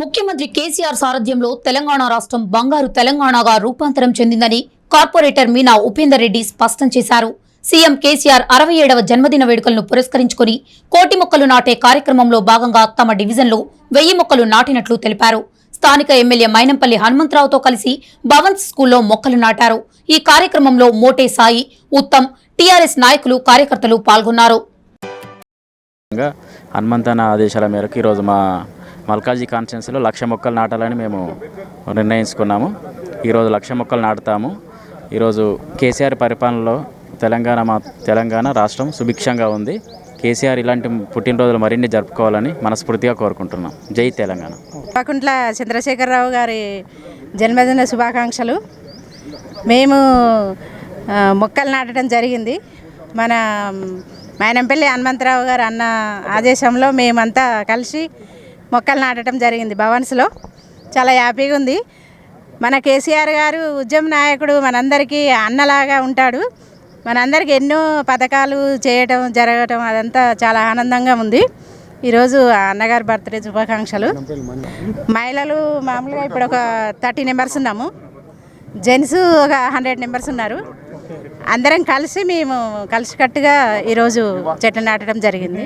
ముఖ్యమంత్రి కేసీఆర్ సారథ్యంలో తెలంగాణ రాష్ట్రం బంగారు తెలంగాణగా రూపాంతరం చెందిందని కార్పొరేటర్ మీనా ఉపేందర్ రెడ్డి స్పష్టం చేశారు. సీఎం కేసీఆర్ 67వ జన్మదిన వేడుకలను పురస్కరించుకుని కోటి మొక్కలు నాటే కార్యక్రమంలో భాగంగా తమ డివిజన్లో 1000 మొక్కలు నాటినట్లు తెలిపారు. స్థానిక ఎమ్మెల్యే మైనంపల్లి హనుమంతరావుతో కలిసి భవన్స్ స్కూల్లో మొక్కలు నాటారు. ఈ కార్యక్రమంలో మోటే సాయి, ఉత్తమ్, టీఆర్ఎస్ నాయకులు, కార్యకర్తలు పాల్గొన్నారు. హనుమంతన ఆదేశాల మేరకు ఈరోజు మా మల్కాజీ కాన్స్టిట్యున్సీలో 1,00,000 మొక్కలు నాటాలని మేము నిర్ణయించుకున్నాము. ఈరోజు 1,00,000 మొక్కలు నాటుతాము. ఈరోజు కేసీఆర్ పరిపాలనలో తెలంగాణ రాష్ట్రం సుభిక్షంగా ఉంది. కేసీఆర్ ఇలాంటి పుట్టినరోజులు మరిన్ని జరుపుకోవాలని మనస్ఫూర్తిగా కోరుకుంటున్నాం. జై తెలంగాణ. పాకుంట్ల చంద్రశేఖరరావు గారి జన్మదిన శుభాకాంక్షలు. మేము మొక్కలు నాటడం జరిగింది. మన మైనంపల్లి హనుమంతరావు గారు అన్న ఆదేశంలో మేమంతా కలిసి మొక్కలు నాటడం జరిగింది భవన్స్లో. చాలా హ్యాపీగా ఉంది. మన కేసీఆర్ గారు ఉద్యమ నాయకుడు, మనందరికీ అన్నలాగా ఉంటాడు. మనందరికీ ఎన్నో పథకాలు జరగటం అదంతా చాలా ఆనందంగా ఉంది. ఈరోజు అన్నగారి బర్త్డే శుభాకాంక్షలు. మహిళలు మామూలుగా ఇప్పుడు ఒక 30 మెంబర్స్ ఉన్నాము. జెంట్స్ ఒక 100 మెంబర్స్ ఉన్నారు. అందరం కలిసి మేము కలిసికట్టుగా ఈరోజు చెట్లు నాటడం జరిగింది.